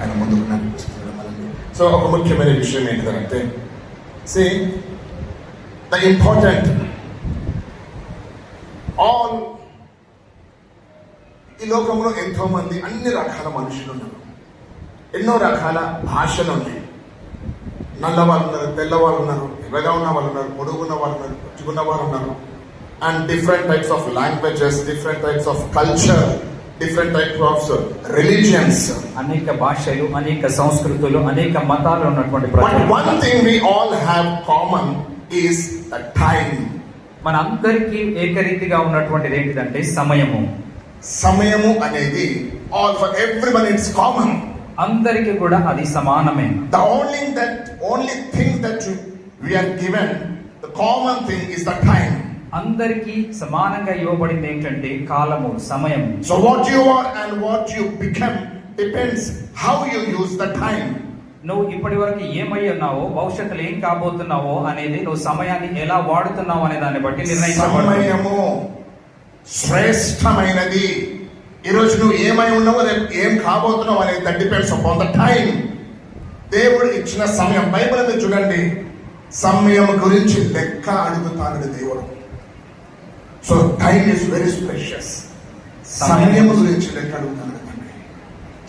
ఆయన ముందుకు నడిపిస్తున్నాడు మనకి. సో ఒక ముఖ్యమైన విషయం ఏంటంటే సే ద ఇంపార్టెంట్ ఆల్ ఈ లోకంలో ఎంతో మంది అన్ని రకాల మనుషులు ఉన్నారు, ఎన్నో రకాల భాషలు ఉన్నాయి. నల్లవాళ్ళు ఉన్నారు, తెల్లవాళ్ళు ఉన్నారు, ఎర్రగా ఉన్న వాళ్ళు ఉన్నారు, పొడుగున్న వాళ్ళు ఉన్నారు, పొచ్చుకున్న వాళ్ళు ఉన్నారు. And different types of languages, different types of culture, different types of religions. అనేక భాషలు, అనేక సంస్కృతులు, అనేక మతాలు ఉన్నటువంటి one thing we all have common is the time. మన అందరికీ ఏకరీతిగా ఉన్నటువంటిది ఏంటిదంటే సమయము. సమయము అనేది all for everyone it's common. అందరికీ కూడా అది సమానమే. The only thing that we are given, the common thing is the time. అందరికీ సమానంగా ఇవ్వబడింది ఏంటంటే కాలము, సమయం. So what you are and what you become depends how you use the time. నువ్వు ఇప్పటి వరకు ఏమై ఉన్నావో, భవిష్యత్తులో ఏం కాబోతున్నావో అనేది నువ్వు సమయాన్ని ఎలా వాడుతున్నావు అనే దాన్ని బట్టి నిర్ణయించబడుతుంది. సమయము శ్రేష్టమైనది. ఈరోజు నువ్వు ఏమై ఉన్నావో, రేపు ఏం కాబోతున్నావు అనేది that depends upon the time. దేవుడు ఇచ్చిన సమయం, బైబిల్ మీద చూడండి, సమయం గురించి లెక్క అడుగుతాడు దేవుడు. So time is very specious. సమయం గురించి లెక్క అడుగుతాడు తండ్రి.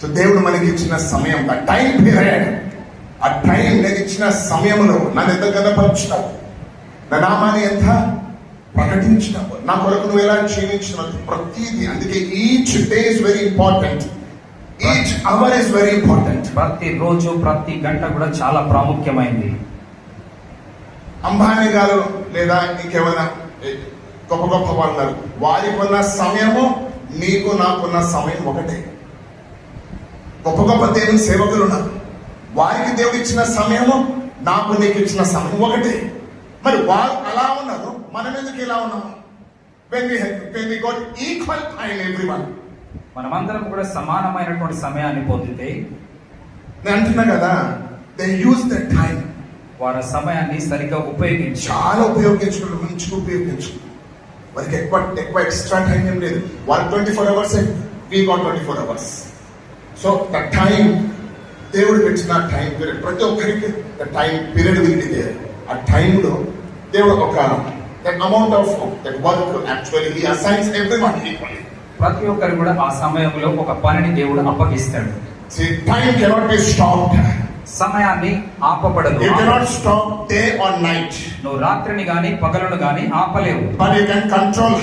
సో దేవుడు మనకి ఇచ్చిన సమయం, ద టైం పీరియడ్, ఆ టైం నేను ఇచ్చిన సమయంలో నన్ను ఎంత గణపరిచినావు, నా నామాన్ని ఎంత ప్రకటించినావు, నా కొరకు నువ్వు ఎలా జీవించినావు, ప్రతిదీ. అందుకే each day is very important, each hour is very important. ప్రతి రోజు, ప్రతి గంట కూడా చాలా ప్రాముఖ్యమైంది. అంబానీ గారు లేదా ఇంకేమైనా గొప్ప గొప్ప వాళ్ళు, వారికి ఉన్న సమయము నీకు నాకున్న సమయం ఒకటే. గొప్ప గొప్ప దేవుని సేవకులు ఉన్నారు, వారికి దేవుడు ఇచ్చిన సమయము నాకు నీకు ఇచ్చిన సమయం ఒకటే. మరి వారు అలా ఉన్నారు, మనం ఎందుకు ఇలా ఉన్నాము? when we got equal time everyone. మనమందరం కూడా సమానమైనటువంటి సమయాన్ని పొందితే, నేను అంటున్నా కదా, they use their time. వారి సమయాన్ని సరిగ్గా చాలా ఉపయోగించుకుంటారు, మంచిగా ఉపయోగించుకుంటారు. వారికి ఎక్కువ ఎక్స్ట్రా టైం ఏం లేదు. వాళ్ళు 24 hours, we got 24 hours. So the time, దేవుడు పెట్టిన టైం పీరియడ్, ప్రతి ఒక్కరికి the time period will be there. ఆ టైంలో దేవుడు ఒక amount of that work actually he assigns everyone equally. ప్రతి ఒక్కరు కూడా ఆ సమయంలో ఒక పనిని దేవుడు అప్పగిస్తాడు. See, time cannot be stopped. సమయాన్ని ఆపబడదు. You cannot stop day or night. నువ్వు రాత్రిని గాని పగలును గాని ఆపలేవు. But you can control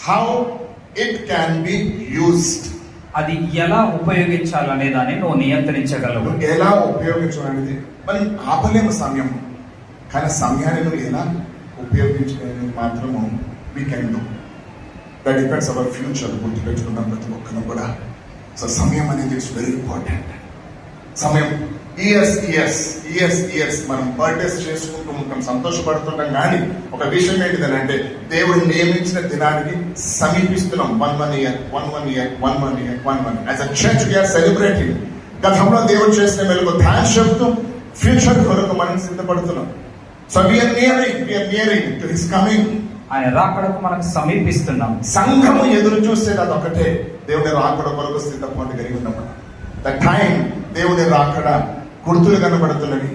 how it can be used. అది ఎలా ఉపయోగించాలనే దాన్ని నువ్వు నియంత్రించగలవు. ఎలా ఉపయోగించాలనేది మనం ఆపలేము సమయం, కానీ సమయాన్ని నువ్వు ఎలా ఉపయోగించాలని మాత్రము we can do. That depends our future. గుర్తుపెట్టుకున్నాం ప్రతి ఒక్కరు కూడా. సో సమయం అనేది ఇట్స్ వెరీ ఇంపార్టెంట్. సమయం ఇయర్స్ మనం బర్త్డేస్ చేసుకుంటూ ఉంటాం, సంతోషపడుతుంటాం. కానీ ఒక విషయం ఏంటిదనంటే, దేవుడు నియమించిన దినానికి సమీపిస్తున్నాం. 1 year. As a church we are celebrating. గతంలో దేవుడు చేసిన మేలుకు థాంక్స్ చెప్తూ ఫ్యూచర్ కొరకు మనం సిద్ధపడుతున్నాం. So we are nearing to his coming. ఆయన రాకడకు మనకు సమీపిస్తున్నాం. సంఘము ఎదురు చూసేది అదొకటే, దేవుని రాకడ కొరకు సిద్ధపాటు కలిగి ఉన్నప్పుడు. ద టైం, దేవుని రాకడ గుర్తులు కనబడుతున్నవి.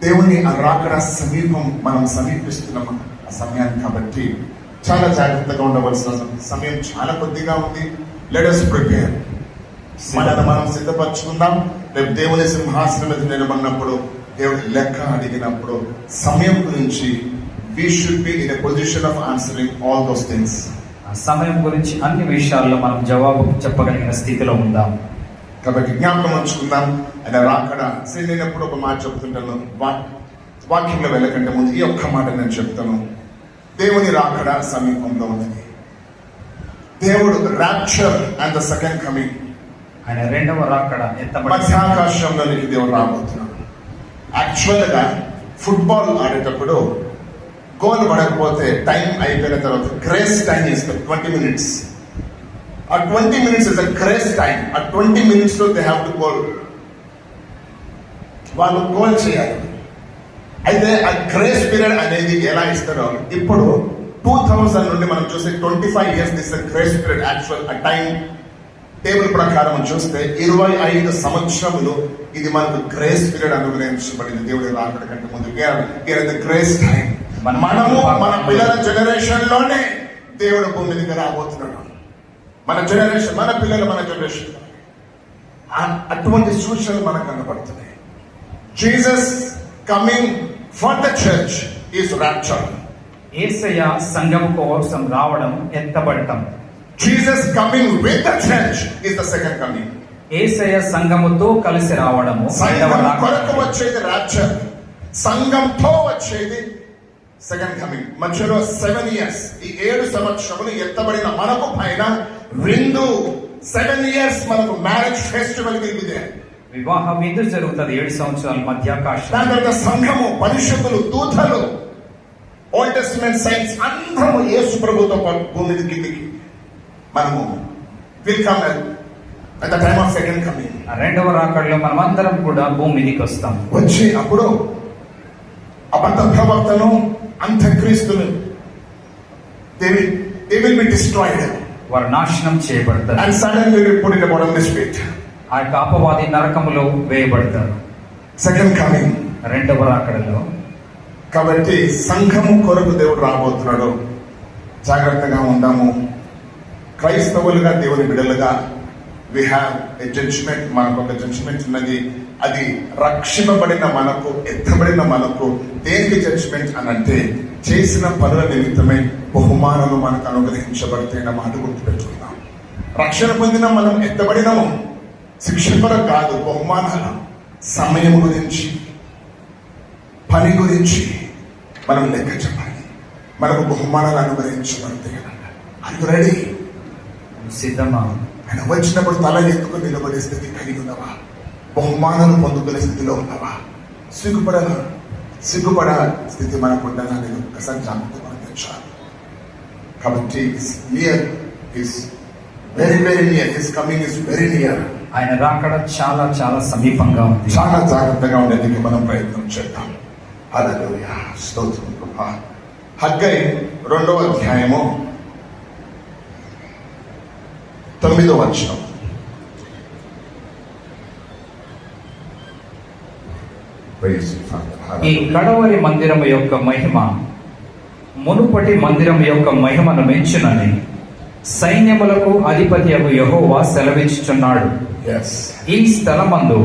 దేవుని ఆ రాకడ సమీపం, మనం సమీపిస్తున్నాం ఆ సమయాన్ని. కాబట్టి చాలా జాగ్రత్తగా ఉండవలసిన సమయం చాలా కొద్దిగా ఉంది. Let us prepare. మనల్ని మనం సిద్ధపరచుకుందాం. రేపు దేవుని సింహాసనం మీద నిలబడినప్పుడు, దేవుడి లెక్క అడిగినప్పుడు సమయం గురించి we should be in a position of answering all those things. సమయం గురించి అన్ని విషయాల్లో మనం జవాబు చెప్పగలిగిన స్థితిలో ఉందాం. కాబట్టి జ్ఞాపకం ఉంచుకుందాం. ఆయన రాకడ నేనెప్పుడు ఒక మాట చెప్తుంటాను, వాక్యంలో వెళ్ళకంటే ముందు ఈ ఒక్క మాట నేను చెప్తాను. దేవుని రాకడ సమీపంలో ఉన్నది. దేవుడు rapture and the second coming, ఆయన రెండవ రాకడ మధ్యాకాశంలోనికి దేవుడు రాబోతున్నాడు. యాక్చువల్ గా ఫుట్బాల్ ఆడేటప్పుడు గోల్ పడకపోతే టైం అయిపోయిన తర్వాత గ్రేస్ టైం ఇస్తారు 20 minutes. ఆ 20 minutes is a grace time. ఆ 20 minutes లో దే హ్యావ్ టు గోల్, వాళ్ళు గోల్ చేయాలి. అయితే ఆ గ్రేస్ పీరియడ్ అనేది ఎలా ఇస్తారో, ఇప్పుడు 2000 నుండి మనం చూసే 25 years this grace period. Actual ఆ టైం టేబుల్ ప్రకారం చూస్తే 25 సంవత్సరములు ఇది మనకు గ్రేస్ పీరియడ్ అనుగ్రహించబడింది. దేవుడి రాకడ కంటే ముందు గ్రేస్ టైం. మనము మన పిల్లల జనరేషన్ లోనే దేవుడు భూమి మీదకి రాబోతున్నాడు. మన జనరేషన్, మన పిల్లలు మన జనరేషన్, అటువంటి సూచనలు మనకు కనబడుతున్నాయి. Jesus coming for the church is rapture. యేసయ్య సంఘము కోసం రావడం, ఎత్తబడటం. Jesus coming with the church is the second coming. యేసయ్య సంఘముతో కలిసి రావడము, సంఘం కొరకు వచ్చేది రాప్చర్, సంఘంతో వచ్చేది సెకండ్ కమింగ్. మధ్యలో 7 years, ఈ 7 సంవత్సరములు ఎత్తబడిన మనకు పైన 7 years మనకు మ్యారేజ్ ఫెస్టివల్ ఇదే. వివాహ విందు జరుగుతుంది 7 సంవత్సరాల మధ్యాకాశం. దాని తర్వాత సంఘము, పరిశుద్ధులు, దూతలు, ఓల్డ్ టెస్టమెంట్ సైన్స్ అందరము యేసు ప్రభుతో భూమి మీద కిందికి మనము will come at the time of second coming. రెండవ రాకడలో మనం అందరం కూడా భూమి మీదకి వస్తాం. వచ్చి అప్పుడు అబద్ధ ప్రవక్తను, అంత్యక్రీస్తును they will be destroyed. వారు నాశనం చేయబడతారు. And suddenly we put in the bottom of this pit. ఆ యొక్క అపవాది నరకములో వేయబడతారు సెకండ్ కమింగ్, రెండవ రాకడలో. కాబట్టి సంఘము కొరకు దేవుడు రాబోతున్నాడు. జాగ్రత్తగా ఉందాము. క్రైస్తవులుగా, దేవుని బిడ్డలుగా వి హ్యావ్ ఎ జడ్జిమెంట్. మనకు ఒక జడ్జిమెంట్ ఉన్నది. అది రక్షింపబడిన మనకు, ఎత్తబడిన మనకు. దేనికి జడ్జిమెంట్ అని అంటే, చేసిన పనుల నిమిత్తమై బహుమానాలు మనకు అనుగ్రహించబడితే మాట గుర్తుపెట్టుకుందాం. రక్షణ పొందిన మనం, ఎత్తబడినము శిక్షణ కాదు, బహుమానాలు. సమయం గురించి, పని గురించి మనం లెక్క చెప్పాలి. మనకు బహుమానాలు అనుగ్రహించబడతాయి. అది రెడీ, సిద్ధమా? ఆయన వచ్చినప్పుడు తల ఎత్తుకుని నిలబడే స్థితి కలిగి ఉన్నవా? బహుమానాలు పొందుకునే స్థితిలో ఉన్నవా? సిగ్గుపడ స్థితి మనకు ఉండగా నేను ఒకసారి జాగ్రత్త పనిపించాలి. కాబట్టి very very near, his coming is very near. ఆయన రాకడ చాలా చాలా సమీపంగా ఉంది. చాలా జాగ్రత్తగా ఉండేందుకు మనం ప్రయత్నం చేద్దాం. హల్లెలూయా, స్తోత్రం ప్రభువా. హగ్గై 2వ అధ్యాయము 9వ వచనం. ఈ కడవరి మందిరము యొక్క మహిమ మునుపటి మందిరం యొక్క మహిమను మించునని సైన్యములకు అధిపతియగు యెహోవా సెలవిచ్చుచున్నాడు. ఈ స్థలమందు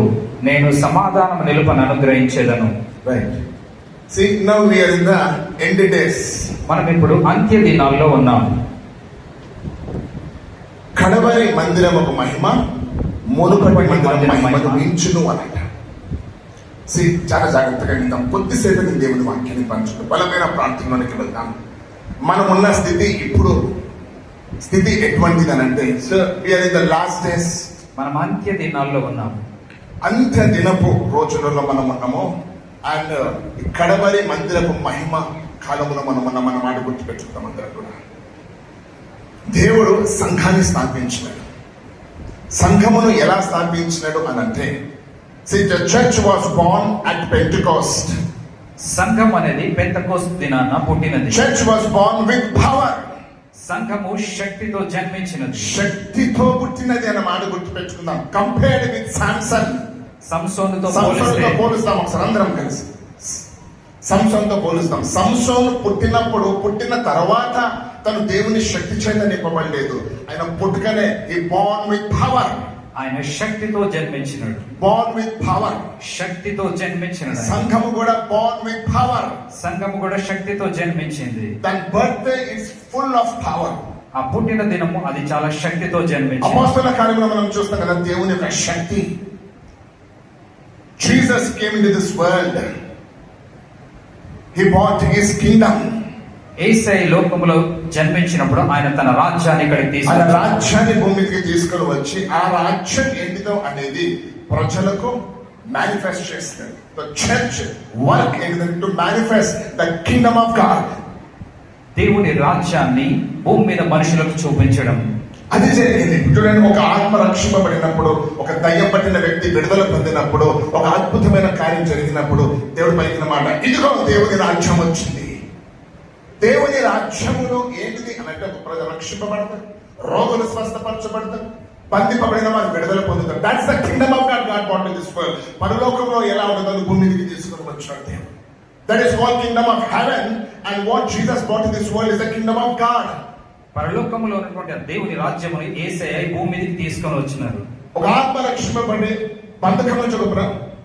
నేను సమాధానం నిలుపను అనుగ్రహించేదను. See, now we are in the end days. మనం ఇప్పుడు అంత్య దినాల్లో ఉన్నాం. కడవరి మందిరముకు మహిమ మునుపటి మందిరం మహిమను మించును అన్నట. చాలా జాగ్రత్తగా విందాం. కొద్దిసేపు నేను దేవుని వాక్యాన్ని పంచుకుంటూ బలమైన ప్రార్థనలోనికి వెళ్దాం. మనం ఉన్న స్థితి, ఇప్పుడు స్థితి ఎటువంటిది అని అంటే, so we are in the last days. మనం అంత్య దినాల్లో ఉన్నాము. అంత్య దినపు రోజులలో మనం ఉన్నాము. అండ్ కడవరి మందిరపు మహిమ కాలంలో మనం ఉన్న మన మాట గుర్తుపెట్టుకుంటాం అందరూ కూడా. దేవుడు సంఘాన్ని స్థాపించినాడు. సంఘమును ఎలా స్థాపించినాడు అని అంటే, see, the church was born at Pentecost. సంఘం అనేది పెంతెకోస్తు దినాన పుట్టినది. Church was born with power. సంఘము శక్తితో జన్మించినది. శక్తితో పుట్టినది అన్న మాట గుర్తుపెట్టుకుందాం. Compared with Samson. సంసోనుతో పోలుస్తాం ఒకసారి అందరం కలిసి. సంసోనుతో పోలుస్తాం. సంసోను పుట్టిన తర్వాత తను దేవుని శక్తి చేత నింపబడలేదు. ఆయన పుట్టుకనే ఈ born with power. ఆయన శక్తితో జన్మించినాడు. born with power. శక్తితో జన్మించినాడు. సంఘము కూడా born with power. సంఘము కూడా శక్తితో జన్మించింది. That birthday is full of power. ఆ పుట్టిన దినము అది చాలా శక్తితో జన్మించింది. అపోస్తల కార్యంలో మనం చూస్తాం కదా, దేవుని యొక్క శక్తి. Jesus came into this world. He brought his kingdom. యేసయ్య లోకములో జన్మించినప్పుడు ఆయన తన రాజ్యాన్ని ఇక్కడికి ఆయన రాజ్యాన్ని భూమికి తీసుకొని వచ్చి, ఆ రాజ్యం ఏంటిదో అనేది ప్రజలకు మేనిఫెస్ట్ చేస్తాడు. The church work to manifest the kingdom of God. దేవుని రాజ్యాన్ని భూమి మీద మనుషులకు చూపించడం అది జరిగింది. చూడండి, ఒక ఆత్మ రక్షింపబడినప్పుడు, ఒక దయ్యం పట్టిన వ్యక్తి విడుదల పొందినప్పుడు, ఒక అద్భుతమైన కార్యం జరిగినప్పుడు దేవుడు పలికిన మాట, ఇదిగో దేవుని రాజ్యం వచ్చింది. దేవుని రాజ్యములో ఏంటిది అని అంటే, ఒక ప్రజలు రక్షింపబడతారు, రోగులు స్వస్థపరచబడతారు, బంధింపబడిన వారు విడుదల పొందుతారు. That's the kingdom of God. God brought in this world. పరలోకంలో ఎలా ఉంటుందో భూమి మీదకి తీసుకొని వచ్చాడు దేవుడు. That is called kingdom of heaven. And what Jesus brought in this world is the kingdom of God. పరలోకంలో ఉన్నటువంటి ఆ దేవుని రాజ్యమును యేసయ్య భూమి మీదకి తీసుకొని వచ్చినారు. ఒక ఆత్మ రక్షింపబడి బంధకం నుంచి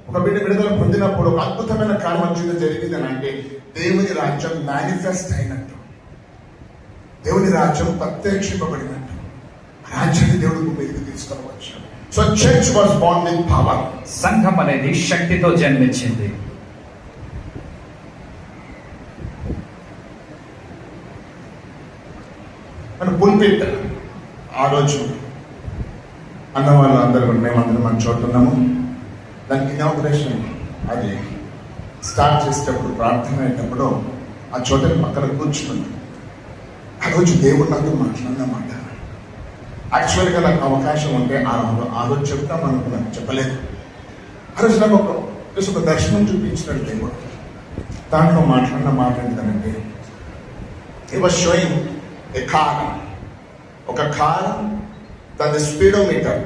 ఒక బిడ్డ విడుదల పొందినప్పుడు ఒక అద్భుతమైన కార్యం జీవితం జరిగింది అని అంటే దేవుని రాజ్యం మేనిఫెస్ట్ అయినట్టు, దేవుని రాజ్యం ప్రత్యక్షింపబడినట్టు రాజ్యాన్ని దేవుడు భూమి మీదకి తీసుకొని వచ్చాడు. So church was Born with power. సంఘం అనేది శక్తితో జన్మించింది. మన పుల్పిట్ ఆ రోజు అన్నవాళ్ళు అందరూ మేమందరం మన చోట ఉన్నాము. దానికి ఇనాగ్రేషన్ అది స్టార్ట్ చేసేటప్పుడు ప్రార్థన అయ్యేటప్పుడు ఆ చోట పక్కన కూర్చున్నాను. ఆ రోజు దేవుడు నాతో మాట్లాడినమాట. యాక్చువల్గా నాకు అవకాశం ఉంటే ఆ రోజు చెప్తాం అనుకున్నాను, చెప్పలేదు. ఆ రోజు నాకు ఒక దర్శనం చూపించినాడు దేవుడు. దాంట్లో మాట్లాడిన మాట ఏంటంటే he was showing a car. ఒక కార్ దాని స్పీడోమీటర్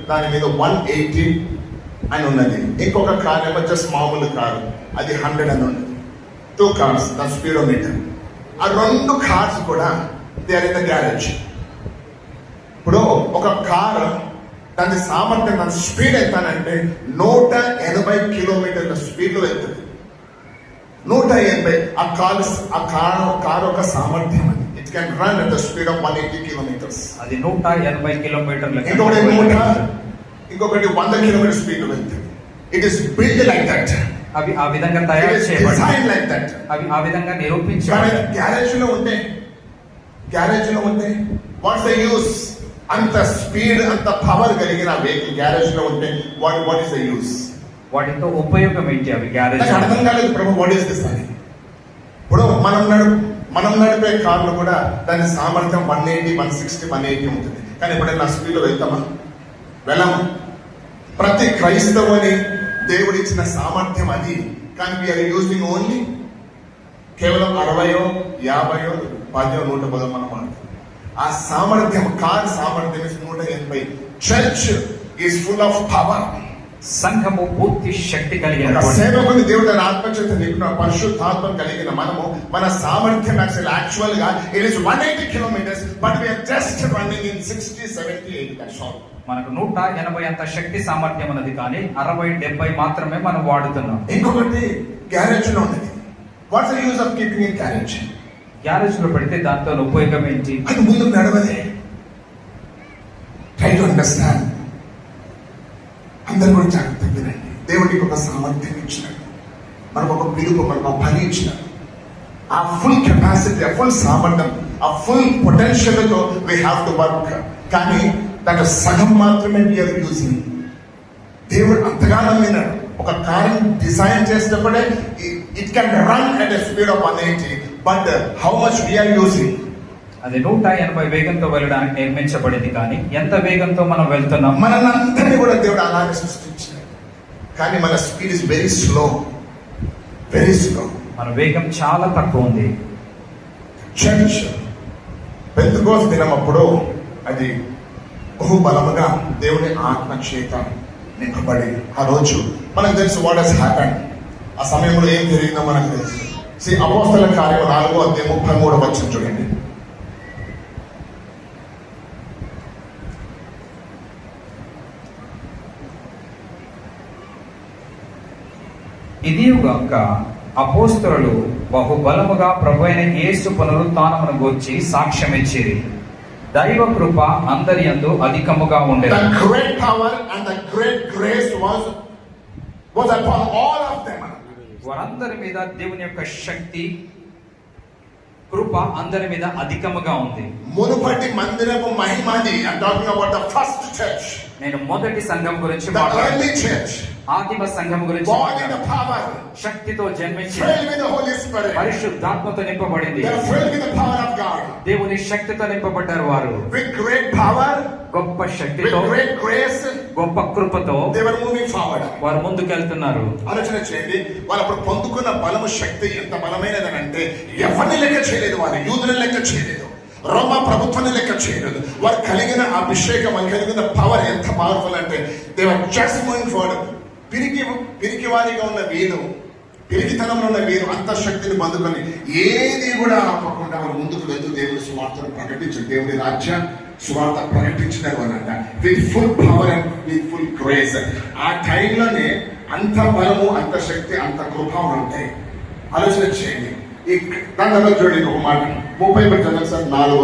దాని మీద 180 అని ఉన్నది. ఇంకొక కార్ ఏమో జస్ట్ మామూలు కారు, అది 100 అని ఉన్నది. 2 కార్స్ ద స్పీడోమీటర్. ఆ 2 కార్స్ కూడా they are in the garage. ఇప్పుడు ఒక కార్ దాని సామర్థ్యం, దాని స్పీడ్ ఎంతనంటే 180 కిలోమీటర్ల స్పీడ్ లో వెళ్తుంది. 180 ఆ కార్ ఒక సామర్థ్యం. అది it can run at the speed of 180 kilometres. అది 180 కిలోమీటర్ల. ఇంకొకటి 100 కిలోమీటర్ స్పీడ్ లో వెళ్తుంది. It is build like that. అవి ఆ విధంగా తయారు చేయబడ్డాయి. Like that. అవి ఆ విధంగా నిరూపించారు. గ్యారేజ్ లో ఉంటే వాట్స్ ద యూస్? అంత స్పీడ్, అంత పవర్ కలిగిన వెహికల్ గ్యారేజ్ లో ఉంటే వాట్ ఈస్ ద యూస్? వాటితో ఉపయోగం ఏంటి? అవి గ్యారేజ్ అర్థం కాలేదు ప్రభు. వాట్ ఈస్ దిస్ అని. ఇప్పుడు మనం నడిపే కార్లు కూడా దాని సామర్థ్యం 180, 160, 180 ఉంటుంది. కానీ ఎప్పుడైనా స్పీడ్ లో వెళ్తామా? వెళ్ళము. ప్రతి క్రైస్తవుని దేవుడు ఇచ్చిన సామర్థ్యం అది. కానీ వీఆర్ యూజింగ్ ఓన్లీ కేవలం 60, 50, 10, 110 మనం వాడుతాం. ఆ సామర్థ్యం, కార్ సామర్థ్యం 180. Church is full of power. సంఘము పూర్తి శక్తి కలిగిన సేవకుని దేవుడు తన ఆత్మచేత నింపిన పరిశుద్ధాత్మ కలిగిన మనము మన సామర్థ్యం యాక్చువల్ గా it is 180 kilometres but we are just running in 60, 70, 80. That's all. మనకు 180 అంత శక్తి సామర్థ్యం ఉన్నది, కానీ 60, 70 మాత్రమే మనం వాడుతున్నాం. ఇంకొకటి గ్యారేజ్ లో ఉన్నది. What's the use of keeping in garage? Garage లో పెడితే దాంతో ఉపయోగం ఏంటి? అది ముందు నడవదే. Try to understand. అందరూ కూడా జాగ్రత్తగా వినండి. దేవుడికి ఒక సామర్థ్యం ఇచ్చినాడు, మనకు ఒక పిలుపు, మనకు ఒక పని ఇచ్చినాడు. ఆ ఫుల్ కెపాసిటీ, ఆ ఫుల్ సామర్థ్యం, ఆ ఫుల్ పొటెన్షియల్ తో వీ హ్యావ్ టు వర్క్. కానీ దాంట్లో సగం మాత్రమే వీఆర్ యూజింగ్. దేవుడు అంతగా నమ్మినాడు. ఒక కార్ డిజైన్ చేసేటప్పుడే it can run at a speed of 180, but how much we are using? అది 180 వేగంతో వెళ్ళడానికి నిర్మించబడింది, కానీ ఎంత వేగంతో మనం వెళ్తున్నాం? మనందరినీ కూడా దేవుడు అలాగే సృష్టించాడు. కానీ మన స్పీడ్ ఇస్ వెరీ స్లో. మన వేగం చాలా తక్కువ ఉంది. చర్చ్ పెంతెకోస్తు దినం అప్పుడు అది బహు బలముగా దేవుని ఆత్మ చేత నింపబడి, ఆ రోజు మనకు తెలుసు వాట్ హస్ హ్యాపెండ్. ఆ సమయంలో ఏం జరిగిందో మనకు తెలుసు. అపోస్తల కార్యం 4:33 చూడండి. ఇదియుగాక అపోస్తలులు బహుబలముగా ప్రభువైన యేసు పునరుత్థానమును గూర్చి సాక్ష్యమిచ్చిరి. దైవ కృప అందరి యందు అధికముగా ఉండెను. The great power and the great grace was upon all of them. వారందరి మీద దేవుని యొక్క శక్తి, కృప అందరి మీద అధికముగా ఉంది. మునుపటి మందిరపు మహిమది. I'm talking about the first church. నేను మొదటి సంఘం గురించి The early church. ఆదిమ సంఘం గురించి Born in the power. శక్తితో జన్మించి Filled with the Holy Spirit. పరిశుద్ధాత్మతో నింపబడింది. They are filled with the power of God. దేవుని శక్తితో నింపబడ్డారు వారు. With great power. గొప్ప శక్తితో, with great grace. గొప్ప కృపతో they were moving forward. వారు ముందుకెళ్తున్నారు. ఆలోచన చేయండి. వాళ్ళు అప్పుడు పొందుకున్న బలము, శక్తి ఎంత బలమైనదనంటే ఎవరిని లెక్క చేయలేదు. వారు యూదులను లెక్క చేయలేదు. రోమా ప్రభుత్వాన్ని లెక్క చేయలేదు. వారు కలిగిన అభిషేకం, వారు కలిగిన పవర్ ఎంత పవర్ఫుల్ అంటే దేవర్ జస్ట్ మూవింగ్ ఫార్వర్డ్. పిరికి వారిగా ఉన్న వీరు, పిరికితనంలో ఉన్న వీరు అంతఃశక్తిని పొందుకొని ఏది కూడా ఆపకుండా వారు ముందుకు వెళ్తూ దేవుని సువార్తను ప్రకటించారు. దేవుని రాజ్య సువార్త ప్రకటించినారు అనంట with full power and with full grace. ఆ టైంలోనే అంత బలము, అంత శక్తి, అంత కృప ఉంటాయి. ఆలోచన చేయండి. ఈ దాంట్లో చూడండి ఒక మాట 30 సార్ 4వ.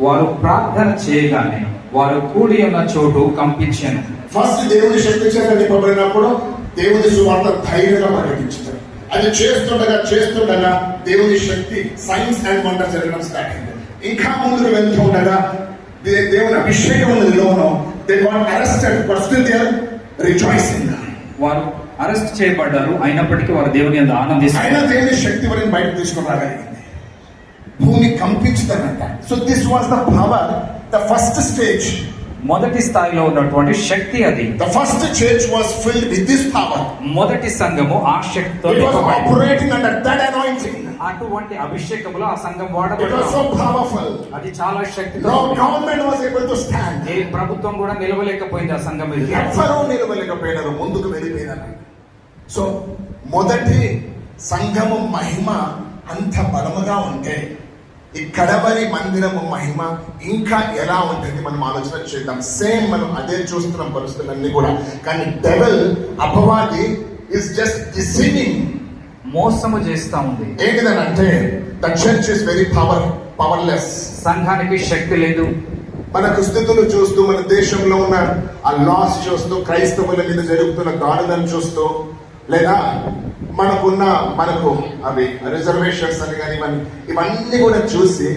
వారు ప్రార్థన చేయగానే వారు కూడి ఉన్న చోటు కంపించాను. ఫస్ట్ దేవుని శక్తి చేత నింపబడినప్పుడు దేవుని సువార్త ధైర్యంగా ప్రకటించారు. అది చేస్తుండగా దేవుని శక్తి, సైన్స్ అండ్ వండర్ జరగడం స్టార్ట్ అయింది. ఇంకా ముందుకు వెళ్తూ ఉండగా దేవుని అభిషేకం ఉన్నది లోనో they got arrested but still they are rejoicing. వారు అరెస్ట్ చేయబడ్డారు, అయినప్పటికీ వారు దేవుని యందు ఆనందిస్తారు. అయినా దేవుని శక్తి వారిని బయటకు తీసుకుని రాగలిగింది. భూమి కంపించుతారంట. So this was the power, the first stage. మొదటి స్థాయిలో ఉన్నటువంటి శక్తి అది. The first church was filled with this power. మొదటి సంఘము ఆ శక్తితో It was operating under that anointing. అటువంటి అభిషేకములో ఆ సంఘం It was వాడబడింది. so powerful. అది చాలా శక్తితో No government was able to stand. ఏ ప్రభుత్వం కూడా నిలవలేకపోయింది ఆ సంఘం మీద. ఎవరూ నిలవలేకపోయినారు, ముందుకు వెళ్ళిపోయినారు. సో మొదటి సంఘము మహిమ అంత బలముగా ఉంటే ఈ కడవరి మందిరము మహిమ ఇంకా ఎలా ఉంటుంది మనం ఆలోచన చేద్దాం. సేమ్ మనం అదే చూస్తున్నాం పరిస్థితులన్నీ కూడా. కానీ డెవిల్, అపవాది ఇస్ జస్ట్ డిసీవింగ్, మోసము చేస్తా ఉంది. ఏంటిదనంటే the church is very powerless. సంఘానికి శక్తి లేదు. మన దుస్థితులు చూస్తూ, మన దేశంలో ఉన్న ఆ లాస్ చూస్తూ, క్రైస్తవుల మీద జరుగుతున్న దాడులను చూస్తూ, లేదా మనకు అవి రిజర్వేషన్స్ అని కానీ ఇవన్నీ కూడా చూసి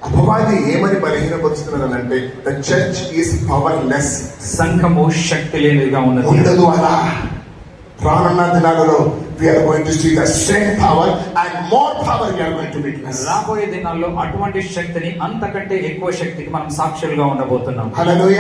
అపవాది ఏమని బలహీనపరుస్తున్నారు అంటే ద చర్చ్ ఈస్ పవర్లెస్. సంఘము శక్తి లేనిదిగా ఉన్నది. ఉండదు అలా. రానున్న దినాలలో we are going to see the same power and more power we are going to witness. రాబోయే దినాల్లో అటువంటి శక్తిని, అంతకంటే ఎక్కువ శక్తికి మనం సాక్షులుగా ఉండబోతున్నాం. హల్లెలూయా.